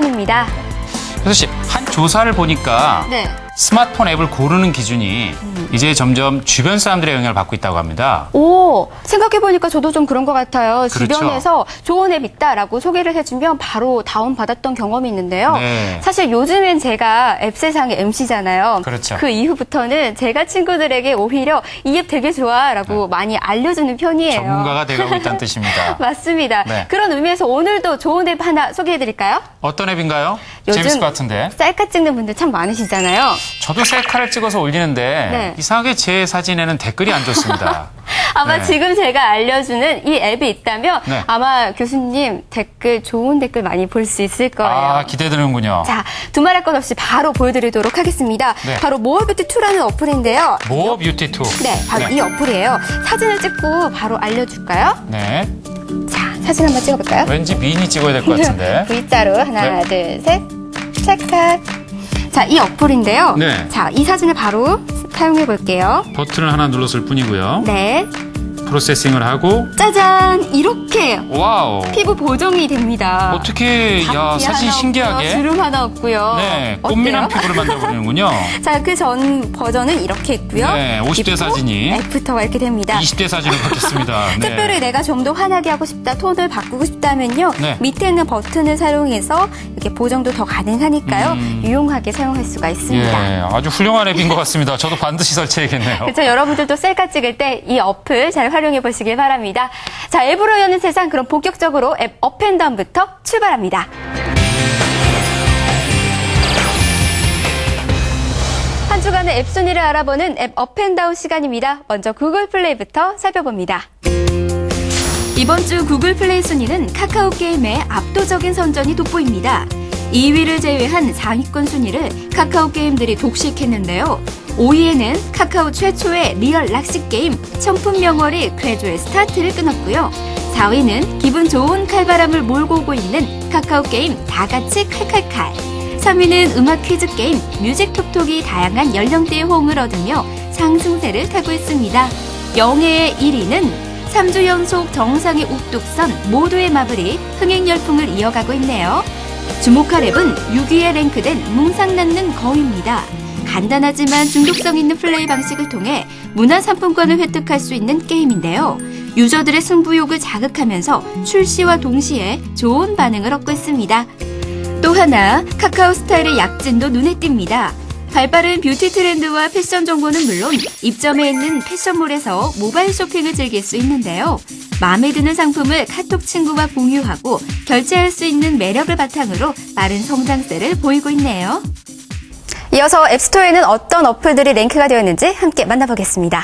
입니다. 효수 씨, 한 조사를 보니까 네. 스마트폰 앱을 고르는 기준이 이제 점점 주변 사람들의 영향을 받고 있다고 합니다. 오, 생각해보니까 저도 좀 그런 것 같아요. 그렇죠. 주변에서 좋은 앱 있다라고 소개를 해주면 바로 다운받았던 경험이 있는데요. 네. 사실 요즘엔 제가 앱 세상의 MC잖아요. 그렇죠. 그 이후부터는 제가 친구들에게 오히려 이 앱 되게 좋아라고 많이 알려주는 편이에요. 전문가가 돼가고 있다는 뜻입니다. 맞습니다. 네. 그런 의미에서 오늘도 좋은 앱 하나 소개해드릴까요? 어떤 앱인가요? 요즘 재밌을 것 같은데. 셀카 찍는 분들 참 많으시잖아요. 저도 셀카를 찍어서 올리는데 네. 이상하게 제 사진에는 댓글이 안 좋습니다. 아마 네. 지금 제가 알려주는 이 앱이 있다면 네. 아마 교수님 좋은 댓글 많이 볼 수 있을 거예요. 아, 기대되는군요. 자, 두말할 것 없이 바로 보여드리도록 하겠습니다. 네. 바로 모어뷰티2라는 어플인데요. 모어 뷰티2. 네, 바로 이 어플이에요. 사진을 찍고 바로 알려줄까요? 네. 자, 사진 한번 찍어볼까요? 왠지 미인이 찍어야 될 것 같은데. V자로 하나, 네. 둘, 셋, 찰칵. 자, 이 어플인데요. 네. 자, 이 사진을 바로 사용해 볼게요. 버튼을 하나 눌렀을 뿐이고요. 네. 프로세싱을 하고 짜잔! 이렇게 와우. 피부 보정이 됩니다. 어떻게 야 각기 사진 하나 신기하게. 없고요, 주름 하나 없고요. 네, 어때요? 꽃미남 피부를 만들어버리는군요. 자, 그 전 버전은 이렇게 있고요. 네, 50대 사진이 애프터가 이렇게 됩니다. 20대 사진으로 바뀌었습니다. 네. 특별히 내가 좀 더 환하게 하고 싶다, 톤을 바꾸고 싶다면요. 네. 밑에 있는 버튼을 사용해서 이렇게 보정도 더 가능하니까요. 유용하게 사용할 수가 있습니다. 예, 아주 훌륭한 앱인 것 같습니다. 저도 반드시 설치해야겠네요. 그렇죠. 여러분들도 셀카 찍을 때 이 어플 잘 활용해 보시길 바랍니다. 자, 앱으로 여는 세상, 그럼 본격적으로 앱 업앤다운부터 출발합니다. 한 주간의 앱 순위를 알아보는 앱 업앤다운 시간입니다. 먼저 구글 플레이부터 살펴봅니다. 이번 주 구글 플레이 순위는 카카오 게임의 압도적인 선전이 돋보입니다. 2위를 제외한 상위권 순위를 카카오 게임들이 독식했는데요. 5위에는 카카오 최초의 리얼 낚시 게임 청풍명월이 쾌조의 스타트를 끊었고요. 4위는 기분 좋은 칼바람을 몰고 오고 있는 카카오 게임 다같이 칼칼칼. 3위는 음악 퀴즈 게임 뮤직톡톡이 다양한 연령대의 호응을 얻으며 상승세를 타고 있습니다. 영예의 1위는 3주 연속 정상의 우뚝선 모두의 마블이 흥행 열풍을 이어가고 있네요. 주목할 앱은 6위에 랭크된 뭉상남는 거위입니다. 간단하지만 중독성 있는 플레이 방식을 통해 문화상품권을 획득할 수 있는 게임인데요. 유저들의 승부욕을 자극하면서 출시와 동시에 좋은 반응을 얻고 있습니다. 또 하나, 카카오 스타일의 약진도 눈에 띕니다. 발빠른 뷰티 트렌드와 패션 정보는 물론 입점해 있는 패션몰에서 모바일 쇼핑을 즐길 수 있는데요. 마음에 드는 상품을 카톡 친구와 공유하고 결제할 수 있는 매력을 바탕으로 빠른 성장세를 보이고 있네요. 이어서 앱스토어에는 어떤 어플들이 랭크가 되었는지 함께 만나보겠습니다.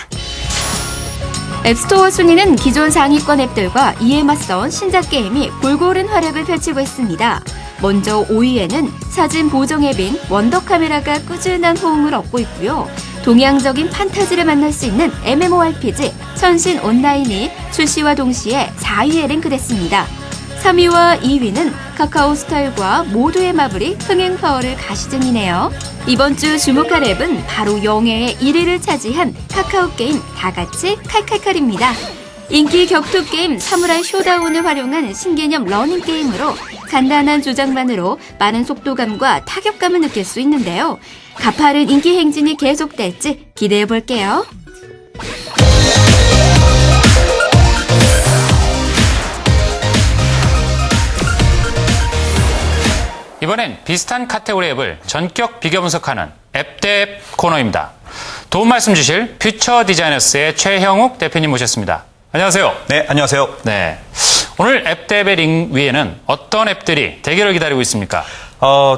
앱스토어 순위는 기존 상위권 앱들과 이에 맞선 신작 게임이 골고른 활약을 펼치고 있습니다. 먼저 5위에는 사진 보정 앱인 원더카메라가 꾸준한 호응을 얻고 있고요. 동양적인 판타지를 만날 수 있는 MMORPG 천신 온라인이 출시와 동시에 4위에 랭크됐습니다. 3위와 2위는 카카오 스타일과 모두의 마블이 흥행 파워를 가시 중이네요. 이번 주 주목할 앱은 바로 영예의 1위를 차지한 카카오 게임 다같이 칼칼칼입니다. 인기 격투 게임 사무라이 쇼다운을 활용한 신개념 러닝 게임으로 간단한 조작만으로 빠른 속도감과 타격감을 느낄 수 있는데요. 가파른 인기 행진이 계속될지 기대해 볼게요. 이번엔 비슷한 카테고리 앱을 전격 비교 분석하는 앱 대 앱 코너입니다. 도움 말씀 주실 퓨처 디자이너스의 최형욱 대표님 모셨습니다. 안녕하세요. 네, 안녕하세요. 네. 오늘 앱 대 앱의 링 위에는 어떤 앱들이 대결을 기다리고 있습니까?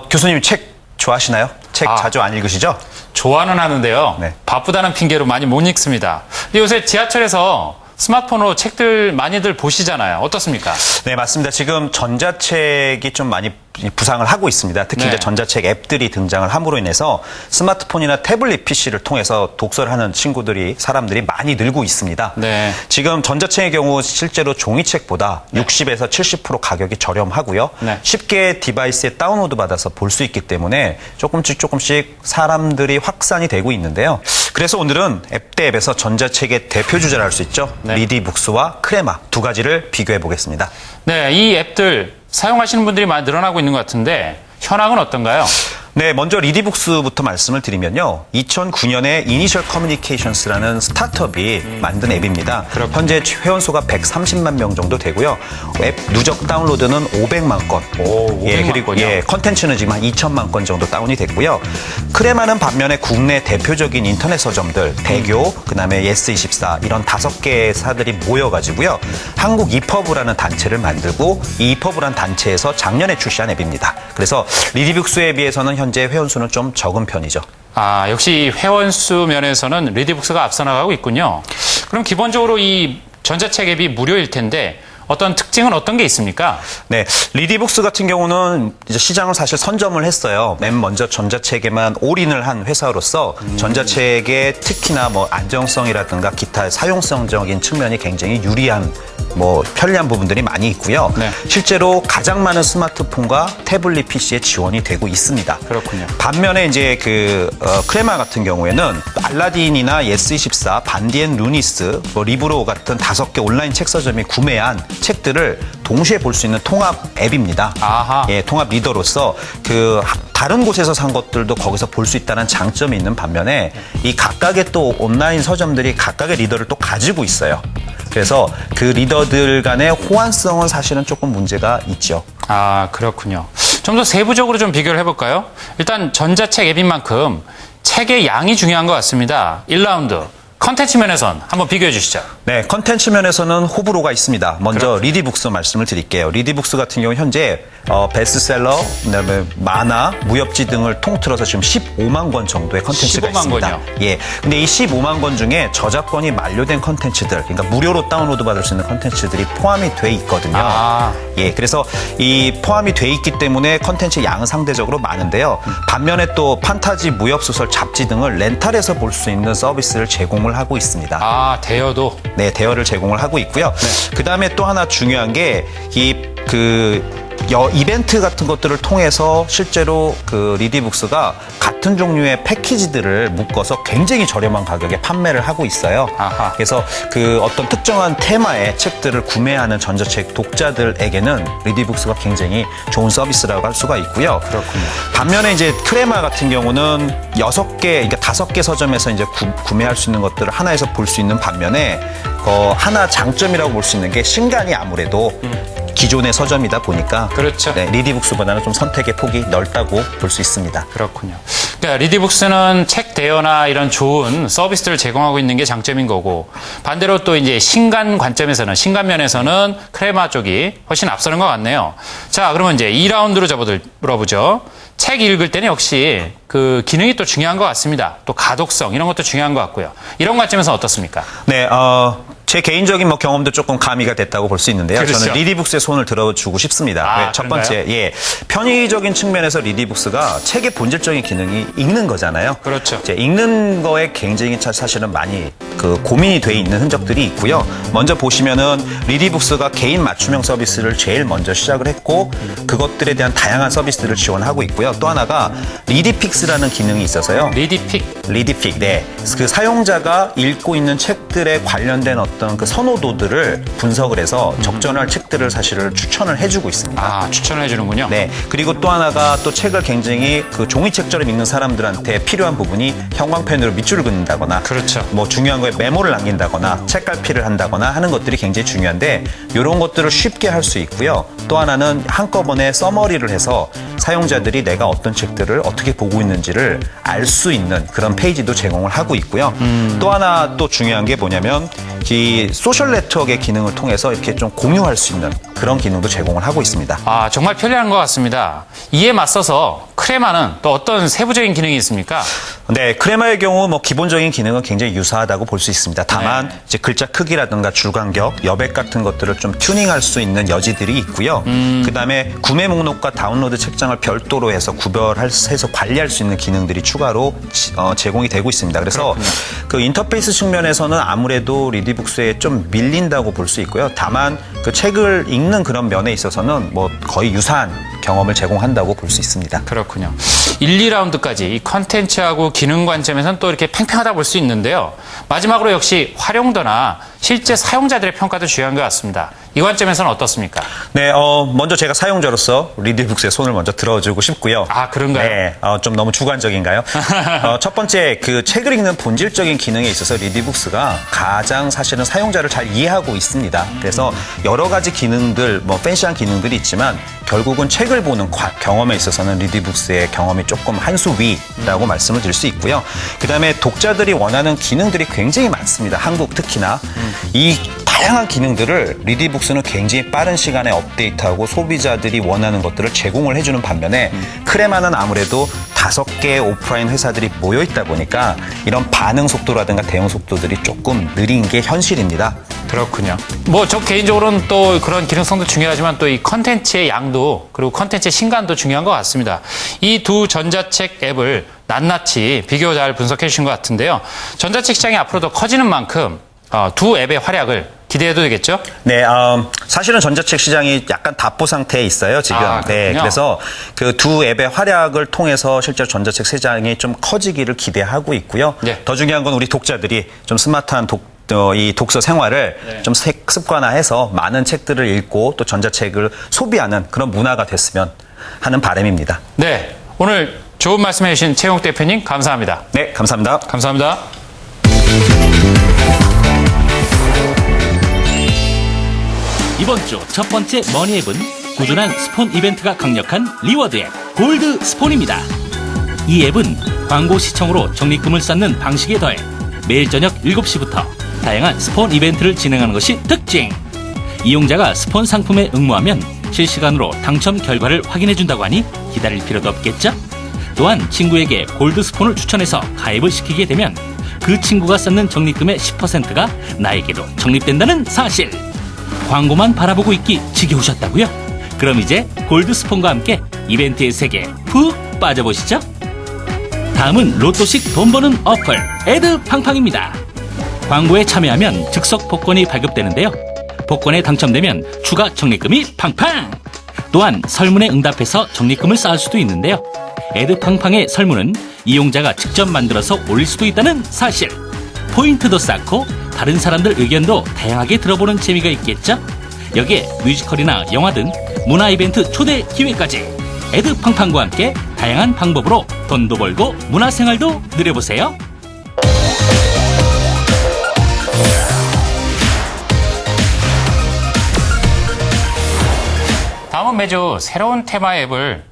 교수님 책 좋아하시나요? 책 자주 안 읽으시죠? 좋아는 하는데요. 네. 바쁘다는 핑계로 많이 못 읽습니다. 근데 요새 지하철에서 스마트폰으로 책들 많이들 보시잖아요. 어떻습니까? 네, 맞습니다. 지금 전자책이 좀 많이 부상을 하고 있습니다. 특히 네. 이제 전자책 앱들이 등장을 함으로 인해서 스마트폰이나 태블릿 PC를 통해서 독서를 하는 사람들이 많이 늘고 있습니다. 네. 지금 전자책의 경우 실제로 종이책보다 60에서 70% 가격이 저렴하고요. 네. 쉽게 디바이스에 다운로드 받아서 볼 수 있기 때문에 조금씩 사람들이 확산이 되고 있는데요. 그래서 오늘은 앱 대 앱에서 전자책의 대표 주자를 할 수 있죠. 네. 리디북스와 크레마 두 가지를 비교해 보겠습니다. 네, 이 앱들 사용하시는 분들이 많이 늘어나고 있는 것 같은데 현황은 어떤가요? 네, 먼저 리디북스부터 말씀을 드리면요. 2009년에 이니셜 커뮤니케이션스라는 스타트업이 만든 앱입니다. 그렇군요. 현재 회원수가 130만 명 정도 되고요. 앱 누적 다운로드는 500만 건. 오, 500만 그리고 건이요? 컨텐츠는 지금 한 2천만 건 정도 다운이 됐고요. 크레마는 반면에 국내 대표적인 인터넷 서점들, 대교, 그다음에 예스24 이런 5개의 사들이 모여가지고요. 한국 이퍼브라는 단체를 만들고 이 이퍼브라는 단체에서 작년에 출시한 앱입니다. 그래서 리디북스에 비해서는 현재 회원수는 좀 적은 편이죠. 아, 역시 회원수 면에서는 리디북스가 앞서 나가고 있군요. 그럼 기본적으로 이 전자책 앱이 무료일 텐데 어떤 특징은 어떤 게 있습니까? 네, 리디북스 같은 경우는 이제 시장을 사실 선점을 했어요. 맨 먼저 전자책에만 올인을 한 회사로서 전자책의 특히나 뭐 안정성이라든가 기타 사용성적인 측면이 굉장히 유리한 편리한 부분들이 많이 있고요. 네. 실제로 가장 많은 스마트폰과 태블릿 PC에 지원이 되고 있습니다. 그렇군요. 반면에 이제 크레마 같은 경우에는 알라딘이나 예스24, 반디앤 루니스, 리브로 같은 5개 온라인 책 서점이 구매한 책들을 동시에 볼 수 있는 통합 앱입니다. 아하. 예, 통합 리더로서 다른 곳에서 산 것들도 거기서 볼 수 있다는 장점이 있는 반면에 이 각각의 또 온라인 서점들이 각각의 리더를 또 가지고 있어요. 그래서 그 리더들 간의 호환성은 사실은 조금 문제가 있죠. 아, 그렇군요. 좀 더 세부적으로 좀 비교를 해볼까요? 일단 전자책 앱인 만큼 책의 양이 중요한 것 같습니다. 1라운드. 컨텐츠 면에선 한번 비교해 주시죠. 네, 컨텐츠 면에서는 호불호가 있습니다. 먼저 리디북스 말씀을 드릴게요. 리디북스 같은 경우 현재 베스트셀러, 그다음에 만화, 무협지 등을 통틀어서 지금 15만 권 정도의 컨텐츠가 15만 있습니다. 권이요? 예, 근데 이 15만 권 중에 저작권이 만료된 컨텐츠들, 그러니까 무료로 다운로드 받을 수 있는 컨텐츠들이 포함이 돼 있거든요. 아. 예, 그래서 이 포함이 돼 있기 때문에 컨텐츠 양은 상대적으로 많은데요. 반면에 또 판타지, 무협소설, 잡지 등을 렌탈해서 볼 수 있는 서비스를 제공을 하고 있습니다. 아, 대여도. 네, 대여를 제공을 하고 있고요. 그 다음에 또 하나 중요한 게 이벤트 같은 것들을 통해서 실제로 리디북스가 같은 종류의 패키지들을 묶어서 굉장히 저렴한 가격에 판매를 하고 있어요. 아하. 그래서 어떤 특정한 테마의 책들을 구매하는 전자책 독자들에게는 리디북스가 굉장히 좋은 서비스라고 할 수가 있고요. 그렇군요. 반면에 이제 크레마 같은 경우는 5개 서점에서 이제 구매할 수 있는 것들을 하나에서 볼 수 있는 반면에 하나 장점이라고 볼 수 있는 게 신간이 아무래도 기존의 서점이다 보니까 그렇죠. 네, 리디북스보다는 좀 선택의 폭이 넓다고 볼 수 있습니다. 그렇군요. 그러니까 리디북스는 책 대여나 이런 좋은 서비스를 제공하고 있는 게 장점인 거고 반대로 또 이제 신간 관점에서는 신간 면에서는 크레마 쪽이 훨씬 앞서는 것 같네요. 자, 그러면 이제 2라운드로 접어들어보죠. 책 읽을 때는 역시 그 기능이 또 중요한 것 같습니다. 또 가독성 이런 것도 중요한 것 같고요. 이런 관점에서 어떻습니까? 네, 제 개인적인 경험도 조금 가미가 됐다고 볼 수 있는데요. 그렇죠. 저는 리디북스에 손을 들어주고 싶습니다. 아, 첫 번째, 편의적인 측면에서 리디북스가 책의 본질적인 기능이 읽는 거잖아요. 그렇죠. 이제 읽는 거에 굉장히 사실은 많이 고민이 돼 있는 흔적들이 있고요. 먼저 보시면은 리디북스가 개인 맞춤형 서비스를 제일 먼저 시작을 했고 그것들에 대한 다양한 서비스들을 지원하고 있고요. 또 하나가 리디픽스라는 기능이 있어서요. 리디픽, 네. 그 사용자가 읽고 있는 책들에 관련된 어떤 선호도들을 분석을 해서 적절할 책들을 사실은 추천을 해주고 있습니다. 아, 추천을 해주는군요. 네. 그리고 또 하나가 또 책을 굉장히 종이책처럼 읽는 사람들한테 필요한 부분이 형광펜으로 밑줄을 긋는다거나 그렇죠. 중요한 거에 메모를 남긴다거나 책갈피를 한다거나 하는 것들이 굉장히 중요한데 이런 것들을 쉽게 할 수 있고요. 또 하나는 한꺼번에 서머리를 해서 사용자들이 내가 어떤 책들을 어떻게 보고 있는지를 알 수 있는 그런 페이지도 제공을 하고 있고요. 또 하나 또 중요한 게 뭐냐면 이 소셜 네트워크의 기능을 통해서 이렇게 좀 공유할 수 있는 그런 기능도 제공을 하고 있습니다. 아, 정말 편리한 것 같습니다. 이에 맞서서 크레마는 또 어떤 세부적인 기능이 있습니까? 네, 크레마의 경우 기본적인 기능은 굉장히 유사하다고 볼 수 있습니다. 다만 네. 이제 글자 크기라든가 줄 간격, 여백 같은 것들을 좀 튜닝할 수 있는 여지들이 있고요. 그다음에 구매 목록과 다운로드 책장을 별도로 해서 구별해서 관리할 수 있는 기능들이 추가로 제공이 되고 있습니다. 그래서 그 인터페이스 측면에서는 아무래도 리디북스에 좀 밀린다고 볼 수 있고요. 다만 그 책을 읽는 그런 면에 있어서는 거의 유사한 경험을 제공한다고 볼 수 있습니다. 그렇군요. 1, 2라운드까지 이 컨텐츠하고 기능 관점에서는 또 이렇게 팽팽하다 볼 수 있는데요. 마지막으로 역시 활용도나 실제 사용자들의 평가도 중요한 것 같습니다. 이 관점에서는 어떻습니까? 네, 먼저 제가 사용자로서 리디북스의 손을 먼저 들어주고 싶고요. 아, 그런가요? 네, 좀 너무 주관적인가요? 첫 번째, 그 책을 읽는 본질적인 기능에 있어서 리디북스가 가장 사실은 사용자를 잘 이해하고 있습니다. 그래서 여러 가지 기능들, 팬시한 기능들이 있지만 결국은 책을 보는 경험에 있어서는 리디북스의 경험이 조금 한 수 위라고 말씀을 드릴 수 있고요. 그 다음에 독자들이 원하는 기능들이 굉장히 많습니다. 한국 특히나. 이 다양한 기능들을 리디북스는 굉장히 빠른 시간에 업데이트하고 소비자들이 원하는 것들을 제공을 해주는 반면에 크레마는 아무래도 5개의 오프라인 회사들이 모여 있다 보니까 이런 반응 속도라든가 대응 속도들이 조금 느린 게 현실입니다. 그렇군요. 저 개인적으로는 또 그런 기능성도 중요하지만 또 이 컨텐츠의 양도 그리고 컨텐츠의 신간도 중요한 것 같습니다. 이 두 전자책 앱을 낱낱이 비교 잘 분석해 주신 것 같은데요. 전자책 시장이 앞으로 더 커지는 만큼 두 앱의 활약을 기대해도 되겠죠? 네, 사실은 전자책 시장이 약간 답보 상태에 있어요, 지금. 네, 그래서 그 두 앱의 활약을 통해서 실제로 전자책 시장이 좀 커지기를 기대하고 있고요. 네. 더 중요한 건 우리 독자들이 좀 스마트한 이 독서 생활을 좀 습관화해서 많은 책들을 읽고 또 전자책을 소비하는 그런 문화가 됐으면 하는 바람입니다. 네, 오늘 좋은 말씀해 주신 최용욱 대표님 감사합니다. 네, 감사합니다. 감사합니다. 이번 주 첫 번째 머니앱은 꾸준한 스폰 이벤트가 강력한 리워드 앱 골드 스폰입니다. 이 앱은 광고 시청으로 적립금을 쌓는 방식에 더해 매일 저녁 7시부터 다양한 스폰 이벤트를 진행하는 것이 특징. 이용자가 스폰 상품에 응모하면 실시간으로 당첨 결과를 확인해준다고 하니 기다릴 필요도 없겠죠? 또한 친구에게 골드 스폰을 추천해서 가입을 시키게 되면 그 친구가 쌓는 적립금의 10%가 나에게도 적립된다는 사실. 광고만 바라보고 있기 지겨우셨다고요? 그럼 이제 골드 스폰과 함께 이벤트의 세계에 푹 빠져보시죠. 다음은 로또식 돈 버는 어플 애드 팡팡입니다. 광고에 참여하면 즉석 복권이 발급되는데요. 복권에 당첨되면 추가 적립금이 팡팡! 또한 설문에 응답해서 적립금을 쌓을 수도 있는데요. 애드 팡팡의 설문은 이용자가 직접 만들어서 올릴 수도 있다는 사실. 포인트도 쌓고 다른 사람들 의견도 다양하게 들어보는 재미가 있겠죠? 여기에 뮤지컬이나 영화 등 문화 이벤트 초대 기회까지 애드 팡팡과 함께 다양한 방법으로 돈도 벌고 문화생활도 누려보세요. 다음은 매주 새로운 테마의 앱을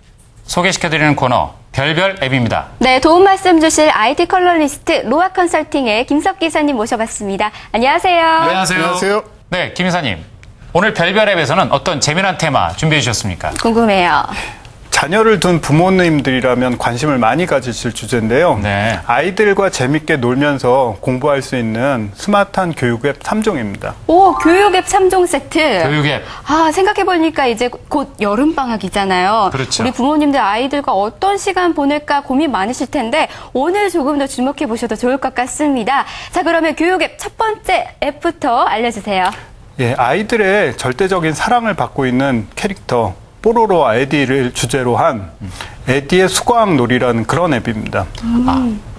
소개시켜드리는 코너 별별 앱입니다. 네, 도움 말씀 주실 IT 컬러리스트 로아 컨설팅의 김석 기사님 모셔봤습니다. 안녕하세요. 안녕하세요. 네, 김 이사님. 오늘 별별 앱에서는 어떤 재미난 테마 준비해 주셨습니까? 궁금해요. 자녀를 둔 부모님들이라면 관심을 많이 가지실 주제인데요. 네. 아이들과 재밌게 놀면서 공부할 수 있는 스마트한 교육 앱 3종입니다. 오, 교육 앱 3종 세트. 교육 앱. 생각해보니까 이제 곧 여름방학이잖아요. 그렇죠. 우리 부모님들 아이들과 어떤 시간 보낼까 고민 많으실 텐데 오늘 조금 더 주목해보셔도 좋을 것 같습니다. 자, 그러면 교육 앱 첫 번째 앱부터 알려주세요. 예, 아이들의 절대적인 사랑을 받고 있는 캐릭터 뽀로로와 에디를 주제로 한 에디의 수과학 놀이라는 그런 앱입니다.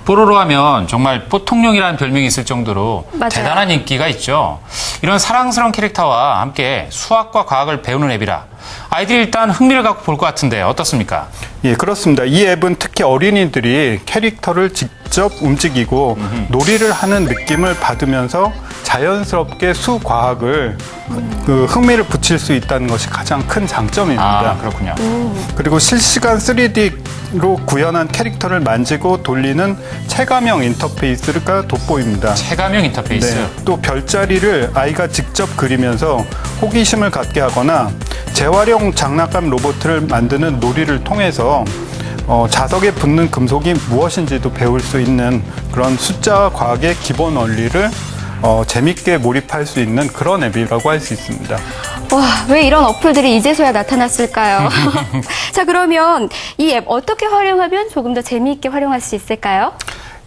뽀로로 하면 정말 뽀통령이라는 별명이 있을 정도로 맞아요. 대단한 인기가 있죠. 이런 사랑스러운 캐릭터와 함께 수학과 과학을 배우는 앱이라 아이들이 일단 흥미를 갖고 볼 것 같은데 어떻습니까? 예, 그렇습니다. 이 앱은 특히 어린이들이 캐릭터를 직접 움직이고 놀이를 하는 느낌을 받으면서 자연스럽게 수과학을 흥미를 붙일 수 있다는 것이 가장 큰 장점입니다. 아, 그렇군요. 그리고 실시간 3D로 구현한 캐릭터를 만지고 돌리는 체감형 인터페이스가 돋보입니다. 체감형 인터페이스. 네, 또 별자리를 아이가 직접 그리면서 호기심을 갖게 하거나 재활용 장난감 로봇을 만드는 놀이를 통해서 자석에 붙는 금속이 무엇인지도 배울 수 있는 그런 숫자와 과학의 기본 원리를 재밌게 몰입할 수 있는 그런 앱이라고 할 수 있습니다. 와, 왜 이런 어플들이 이제서야 나타났을까요? 자, 그러면 이 앱 어떻게 활용하면 조금 더 재미있게 활용할 수 있을까요?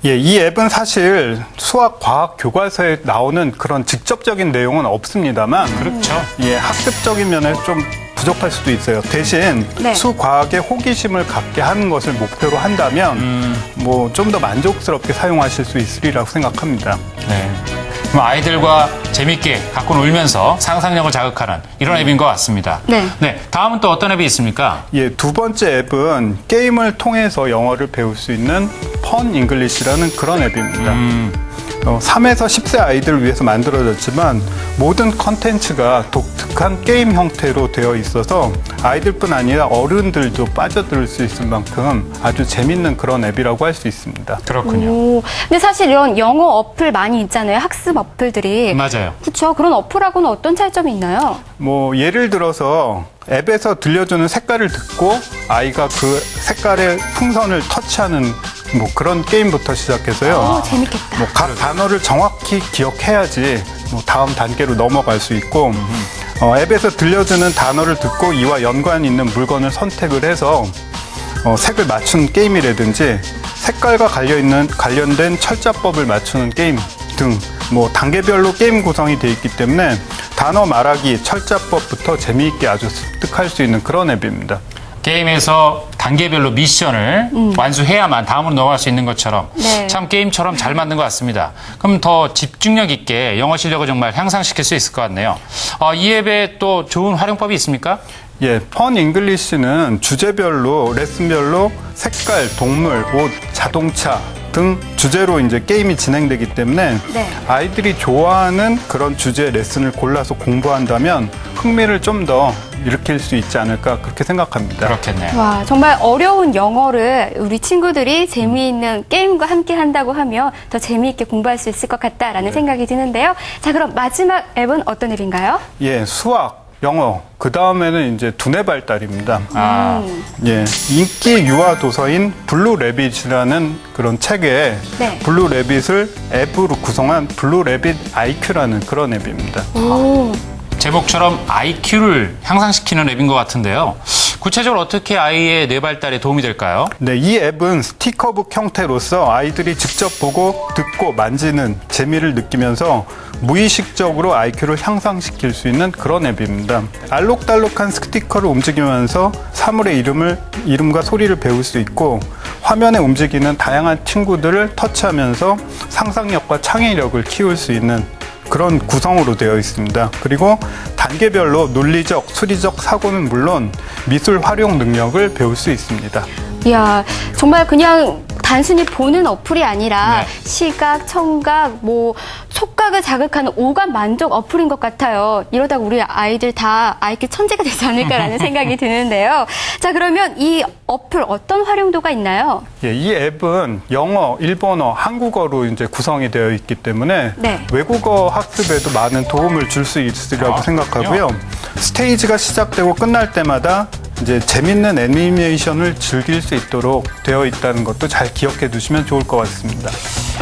예, 이 앱은 사실 수학, 과학 교과서에 나오는 그런 직접적인 내용은 없습니다만, 그렇죠. 예, 학습적인 면에서 좀 부족할 수도 있어요. 대신 네. 수과학에 호기심을 갖게 하는 것을 목표로 한다면 뭐 좀 더 만족스럽게 사용하실 수 있으리라고 생각합니다. 네. 그럼 아이들과 재밌게 갖고 놀면서 상상력을 자극하는 이런 앱인 것 같습니다. 네. 다음은 또 어떤 앱이 있습니까? 예, 두 번째 앱은 게임을 통해서 영어를 배울 수 있는 펀 잉글리시라는 그런 앱입니다. 3에서 10세 아이들을 위해서 만들어졌지만 모든 컨텐츠가 독특한 게임 형태로 되어 있어서 아이들뿐 아니라 어른들도 빠져들 수 있을 만큼 아주 재밌는 그런 앱이라고 할 수 있습니다. 그렇군요. 오, 근데 사실 이런 영어 어플 많이 있잖아요. 학습 어플들이. 맞아요. 그렇죠. 그런 어플하고는 어떤 차이점이 있나요? 뭐 예를 들어서 앱에서 들려주는 색깔을 듣고 아이가 그 색깔의 풍선을 터치하는 뭐 그런 게임부터 시작해서요. 오, 재밌겠다. 뭐 각 단어를 정확히 기억해야지 뭐 다음 단계로 넘어갈 수 있고 앱에서 들려주는 단어를 듣고 이와 연관 있는 물건을 선택을 해서 색을 맞추는 게임이라든지 색깔과 관련된 철자법을 맞추는 게임 등 뭐 단계별로 게임 구성이 되어 있기 때문에 단어 말하기, 철자법부터 재미있게 아주 습득할 수 있는 그런 앱입니다. 게임에서 단계별로 미션을 완수해야만 다음으로 넘어갈 수 있는 것처럼 네. 참 게임처럼 잘 만든 것 같습니다. 그럼 더 집중력 있게 영어 실력을 정말 향상시킬 수 있을 것 같네요. 이 앱에 또 좋은 활용법이 있습니까? 예, 펀 잉글리시는 주제별로, 레슨별로 색깔, 동물, 옷, 자동차 등 주제로 이제 게임이 진행되기 때문에 네. 아이들이 좋아하는 그런 주제 레슨을 골라서 공부한다면 흥미를 좀 더 일으킬 수 있지 않을까 그렇게 생각합니다. 그렇겠네요. 와, 정말 어려운 영어를 우리 친구들이 재미있는 게임과 함께 한다고 하면 더 재미있게 공부할 수 있을 것 같다라는 생각이 드는데요. 자, 그럼 마지막 앱은 어떤 앱인가요? 예, 수학, 영어, 그 다음에는 이제 두뇌 발달입니다. 예, 인기 유아 도서인 블루래빗이라는 그런 책에 네. 블루래빗을 앱으로 구성한 블루래빗 IQ라는 그런 앱입니다. 오, 제목처럼 IQ를 향상시키는 앱인 것 같은데요. 구체적으로 어떻게 아이의 뇌 발달에 도움이 될까요? 네, 이 앱은 스티커북 형태로서 아이들이 직접 보고 듣고 만지는 재미를 느끼면서 무의식적으로 IQ를 향상시킬 수 있는 그런 앱입니다. 알록달록한 스티커를 움직이면서 사물의 이름과 소리를 배울 수 있고 화면에 움직이는 다양한 친구들을 터치하면서 상상력과 창의력을 키울 수 있는 그런 구성으로 되어 있습니다. 그리고 단계별로 논리적, 수리적 사고는 물론 미술 활용 능력을 배울 수 있습니다. 이야, 정말 그냥 단순히 보는 어플이 아니라 네. 시각, 청각, 뭐 촉각을 자극하는 오감 만족 어플인 것 같아요. 이러다가 우리 아이들 다 IQ 천재가 되지 않을까라는 생각이 드는데요. 자, 그러면 이 어플 어떤 활용도가 있나요? 예, 이 앱은 영어, 일본어, 한국어로 이제 구성이 되어 있기 때문에 네. 외국어 학습에도 많은 도움을 줄 수 있으리라고 생각하고요. 스테이지가 시작되고 끝날 때마다 이제 재밌는 애니메이션을 즐길 수 있도록 되어 있다는 것도 잘 기억해 두시면 좋을 것 같습니다.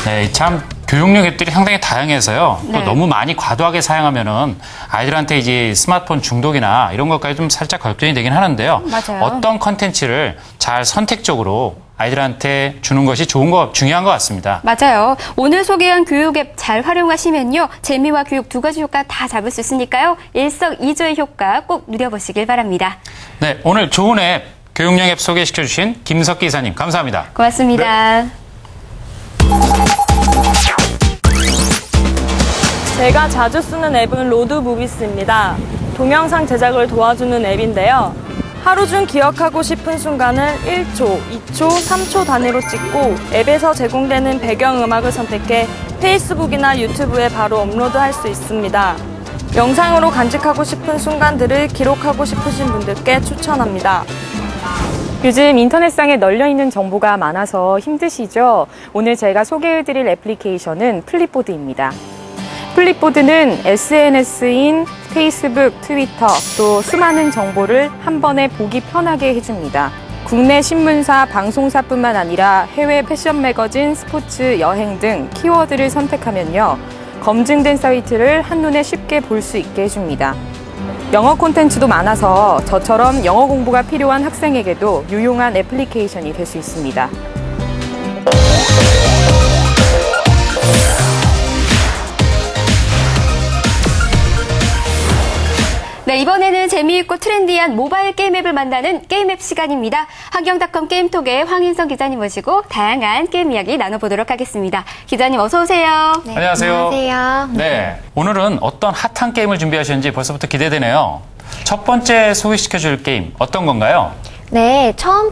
네, 참 교육용 앱들이 상당히 다양해서요. 네. 또 너무 많이 과도하게 사용하면은 아이들한테 이제 스마트폰 중독이나 이런 것까지 좀 살짝 걱정이 되긴 하는데요. 맞아요. 어떤 컨텐츠를 잘 선택적으로 아이들한테 주는 것이 중요한 것 같습니다. 맞아요. 오늘 소개한 교육 앱 잘 활용하시면요. 재미와 교육 두 가지 효과 다 잡을 수 있으니까요. 일석이조의 효과 꼭 누려보시길 바랍니다. 네, 오늘 좋은 앱, 교육용 앱 소개시켜주신 김석기 이사님 감사합니다. 고맙습니다. 제가 자주 쓰는 앱은 로드무비스입니다. 동영상 제작을 도와주는 앱인데요. 하루 중 기억하고 싶은 순간을 1초, 2초, 3초 단위로 찍고 앱에서 제공되는 배경음악을 선택해 페이스북이나 유튜브에 바로 업로드할 수 있습니다. 영상으로 간직하고 싶은 순간들을 기록하고 싶으신 분들께 추천합니다. 요즘 인터넷상에 널려있는 정보가 많아서 힘드시죠? 오늘 제가 소개해드릴 애플리케이션은 플립보드입니다. 플립보드는 SNS인 페이스북, 트위터, 또 수많은 정보를 한 번에 보기 편하게 해줍니다. 국내 신문사, 방송사뿐만 아니라 해외 패션 매거진, 스포츠, 여행 등 키워드를 선택하면요. 검증된 사이트를 한눈에 쉽게 볼 수 있게 해줍니다. 영어 콘텐츠도 많아서 저처럼 영어 공부가 필요한 학생에게도 유용한 애플리케이션이 될 수 있습니다. 네, 이번에는 재미있고 트렌디한 모바일 게임 앱을 만나는 게임 앱 시간입니다. 환경닷컴 게임톡의 황인성 기자님 모시고 다양한 게임 이야기 나눠보도록 하겠습니다. 기자님 어서 오세요. 네, 안녕하세요. 안녕하세요. 네, 오늘은 어떤 핫한 게임을 준비하셨는지 벌써부터 기대되네요. 첫 번째 소개시켜줄 게임 어떤 건가요? 네, 첫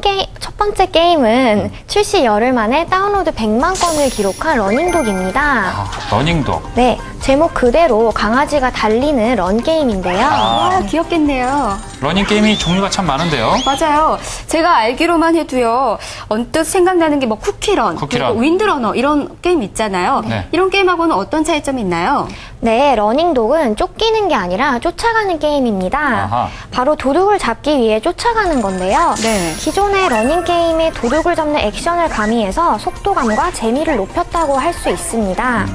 번째 게임은 출시 열흘 만에 다운로드 100만 건을 기록한 러닝독입니다. 러닝독. 네, 제목 그대로 강아지가 달리는 런게임인데요. 와, 귀엽겠네요. 러닝 게임이 종류가 참 많은데요. 맞아요. 제가 알기로만 해도요. 언뜻 생각나는 게 뭐 쿠키런, 쿠키런. 그리고 윈드러너 이런 게임 있잖아요. 네. 이런 게임하고는 어떤 차이점이 있나요? 네, 러닝독은 쫓기는 게 아니라 쫓아가는 게임입니다. 아하. 바로 도둑을 잡기 위해 쫓아가는 건데요. 네. 기존의 러닝 게임이 도둑을 잡는 액션을 가미해서 속도감과 재미를 높였다고 할 수 있습니다.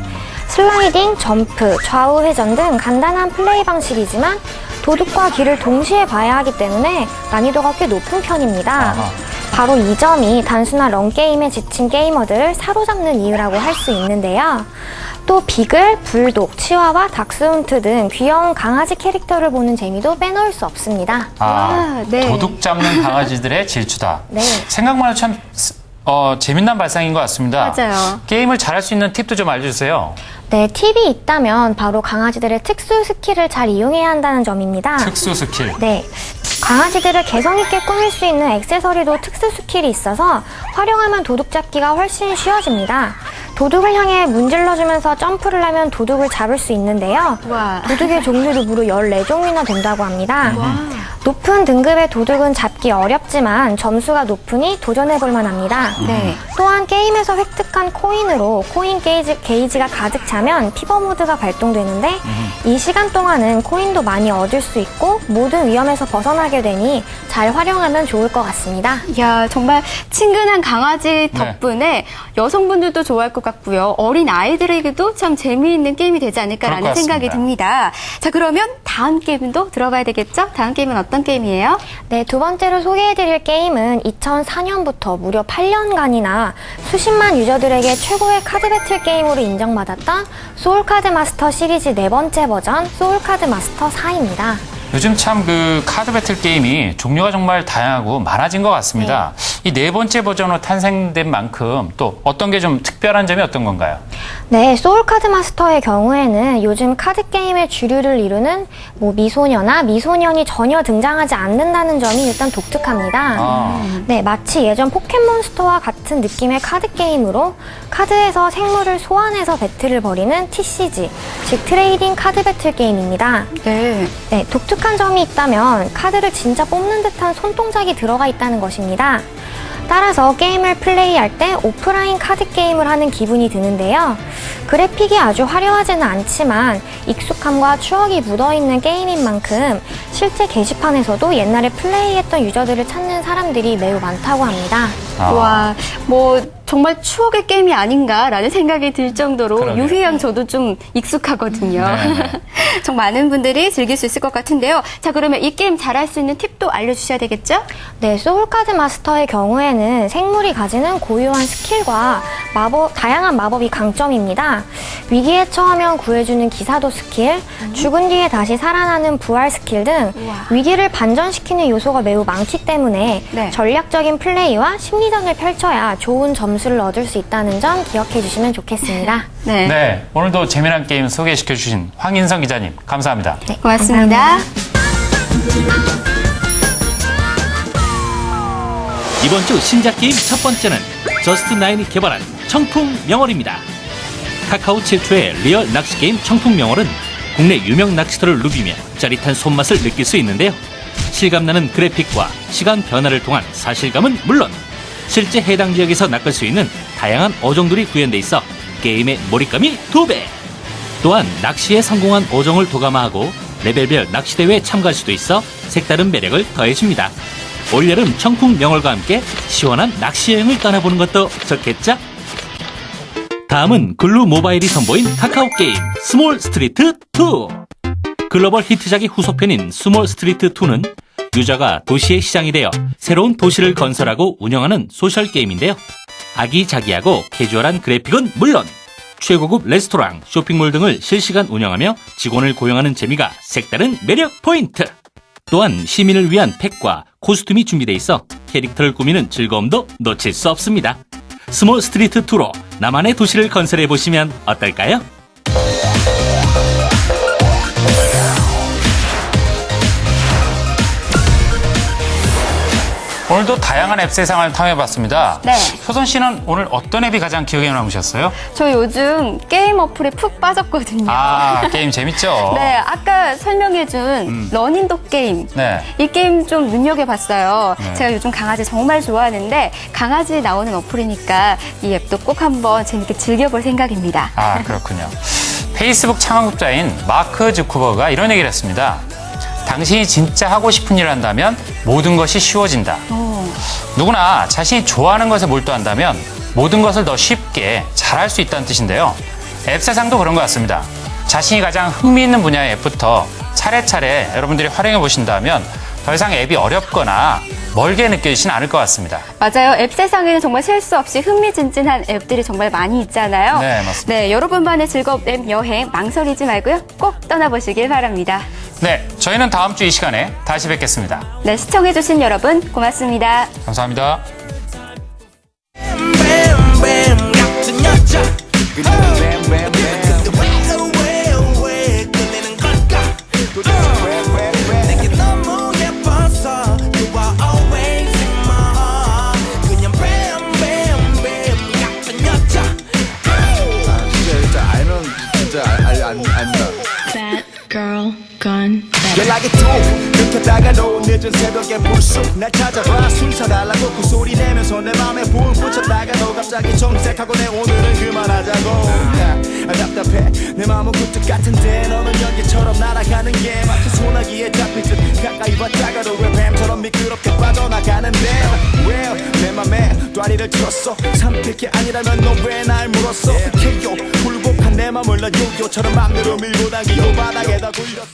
슬라이딩, 점프, 좌우 회전 등 간단한 플레이 방식이지만 도둑과 길을 동시에 봐야 하기 때문에 난이도가 꽤 높은 편입니다. 아하. 바로 이 점이 단순한 런게임에 지친 게이머들을 사로잡는 이유라고 할 수 있는데요. 또 비글, 불독, 치와와, 닥스훈트 등 귀여운 강아지 캐릭터를 보는 재미도 빼놓을 수 없습니다. 네. 도둑 잡는 강아지들의 질주다. 네. 생각만 해도 참 재미난 발상인 것 같습니다. 맞아요. 게임을 잘할 수 있는 팁도 좀 알려주세요. 네, 팁이 있다면 바로 강아지들의 특수 스킬을 잘 이용해야 한다는 점입니다. 특수 스킬. 네. 강아지들을 개성있게 꾸밀 수 있는 액세서리도 특수 스킬이 있어서 활용하면 도둑 잡기가 훨씬 쉬워집니다. 도둑을 향해 문질러주면서 점프를 하면 도둑을 잡을 수 있는데요. 와. 도둑의 종류도 무려 14종류나 된다고 합니다. 높은 등급의 도둑은 잡기 어렵지만 점수가 높으니 도전해볼 만합니다. 네. 또한 게임에서 획득한 코인으로 코인 게이지가 가득 차면 피버 모드가 발동되는데 이 시간 동안은 코인도 많이 얻을 수 있고 모든 위험에서 벗어나게 되니 잘 활용하면 좋을 것 같습니다. 이야, 정말 친근한 강아지 덕분에 여성분들도 좋아할 것 같고요. 어린 아이들에게도 참 재미있는 게임이 되지 그럴 않을까라는 것 생각이 같습니다. 듭니다. 자, 그러면 다음 게임도 들어봐야 되겠죠? 다음 게임은 어떤 게임이에요? 네, 두 번째로 소개해드릴 게임은 2004년부터 무려 8년간이나 수십만 유저들에게 최고의 카드 배틀 게임으로 인정받았던 소울카드 마스터 시리즈 네 번째 버전 소울카드 마스터 4입니다. 요즘 참 그 카드 배틀 게임이 종류가 정말 다양하고 많아진 것 같습니다. 이 네 번째 버전으로 탄생된 만큼 또 어떤 게 좀 특별한 점이 어떤 건가요? 네, 소울카드 마스터의 경우에는 요즘 카드 게임의 주류를 이루는 미소녀나 미소년이 전혀 등장하지 않는다는 점이 일단 독특합니다. 네, 마치 예전 포켓몬스터와 같은 느낌의 카드 게임으로 카드에서 생물을 소환해서 배틀을 벌이는 TCG, 즉 트레이딩 카드 배틀 게임입니다. 네. 네, 독특한 점이 있다면 카드를 진짜 뽑는 듯한 손동작이 들어가 있다는 것입니다. 따라서 게임을 플레이할 때 오프라인 카드 게임을 하는 기분이 드는데요. 그래픽이 아주 화려하지는 않지만 익숙함과 추억이 묻어있는 게임인 만큼 실제 게시판에서도 옛날에 플레이했던 유저들을 찾는 사람들이 매우 많다고 합니다. 와, 정말 추억의 게임이 아닌가라는 생각이 들 정도로 그러게요. 유희양 저도 좀 익숙하거든요. 네. 정말 많은 분들이 즐길 수 있을 것 같은데요. 자, 그러면 이 게임 잘할 수 있는 팁도 알려주셔야 되겠죠? 네, 소울카드 마스터의 경우에는 생물이 가지는 고유한 스킬과 다양한 마법이 강점입니다. 위기에 처하면 구해주는 기사도 스킬, 죽은 뒤에 다시 살아나는 부활 스킬 등 위기를 반전시키는 요소가 매우 많기 때문에 네. 전략적인 플레이와 심리전을 펼쳐야 좋은 점수를 얻을 수 있다는 점 기억해 주시면 좋겠습니다. 네. 네, 오늘도 재미난 게임 소개시켜 주신 황인성 기자님 감사합니다. 네, 고맙습니다. 감사합니다. 이번 주 신작 게임 첫 번째는 저스트9이 개발한 청풍 명월입니다. 카카오 최초의 리얼 낚시 게임 청풍 명월은 국내 유명 낚시터를 누비며 짜릿한 손맛을 느낄 수 있는데요. 실감나는 그래픽과 시간 변화를 통한 사실감은 물론 실제 해당 지역에서 낚을 수 있는 다양한 어종들이 구현돼 있어 게임의 몰입감이 2배! 또한 낚시에 성공한 어종을 도감화하고 레벨별 낚시대회에 참가할 수도 있어 색다른 매력을 더해줍니다. 올여름 청풍 명월과 함께 시원한 낚시 여행을 떠나보는 것도 좋겠죠? 다음은 글루 모바일이 선보인 카카오 게임 스몰 스트리트 2. 글로벌 히트작의 후속편인 스몰 스트리트 2는 유저가 도시의 시장이 되어 새로운 도시를 건설하고 운영하는 소셜 게임인데요. 아기자기하고 캐주얼한 그래픽은 물론 최고급 레스토랑, 쇼핑몰 등을 실시간 운영하며 직원을 고용하는 재미가 색다른 매력 포인트. 또한 시민을 위한 팩과 코스튬이 준비되어 있어 캐릭터를 꾸미는 즐거움도 놓칠 수 없습니다. 스몰 스트리트 투로 나만의 도시를 건설해 보시면 어떨까요? 오늘도 다양한 앱 세상을 탐해봤습니다. 네. 효선 씨는 오늘 어떤 앱이 가장 기억에 남으셨어요? 저 요즘 게임 어플에 푹 빠졌거든요. 아, 게임 재밌죠? 네, 아까 설명해준 러닝독 게임. 네. 이 게임 좀 눈여겨봤어요. 네. 제가 요즘 강아지 정말 좋아하는데 강아지 나오는 어플이니까 이 앱도 꼭 한번 재밌게 즐겨볼 생각입니다. 아, 그렇군요. 페이스북 창업자인 마크 주커버가 이런 얘기를 했습니다. 당신이 진짜 하고 싶은 일을 한다면 모든 것이 쉬워진다. 누구나 자신이 좋아하는 것에 몰두한다면 모든 것을 더 쉽게 잘할 수 있다는 뜻인데요. 앱 세상도 그런 것 같습니다. 자신이 가장 흥미있는 분야의 앱부터 차례차례 여러분들이 활용해 보신다면 더 이상 앱이 어렵거나 멀게 느껴지진 않을 것 같습니다. 맞아요. 앱 세상에는 정말 셀 수 없이 흥미진진한 앱들이 정말 많이 있잖아요. 네, 맞습니다. 네, 여러분만의 즐거운 앱 여행 망설이지 말고요. 꼭 떠나보시길 바랍니다. 네, 저희는 다음 주 이 시간에 다시 뵙겠습니다. 네, 시청해주신 여러분 고맙습니다. 감사합니다. Bad girl gone bad. 연락이 뚝 끊겼다가도 늦은 새벽에 불쑥 날 찾아와 술 사달라고 그 소리 내면서 내 맘에 불 붙였다가도 갑자기 정색하고 내 오늘은 그만하자고 답답해 내 마음은 굴뚝 같은데 너는 연기처럼 날아가는 게 마치 소나기에 잡히듯 가까이 봤다가도 왜 뱀처럼 미끄럽게 빠져나가는데 Well 내 맘에 다리를 틀었어 선택이 아니라면 너 왜 날 물었어 KO 굴복한 내 맘을 난 요요처럼 맘대로 밀고 당기고 바닥에다 굴렸어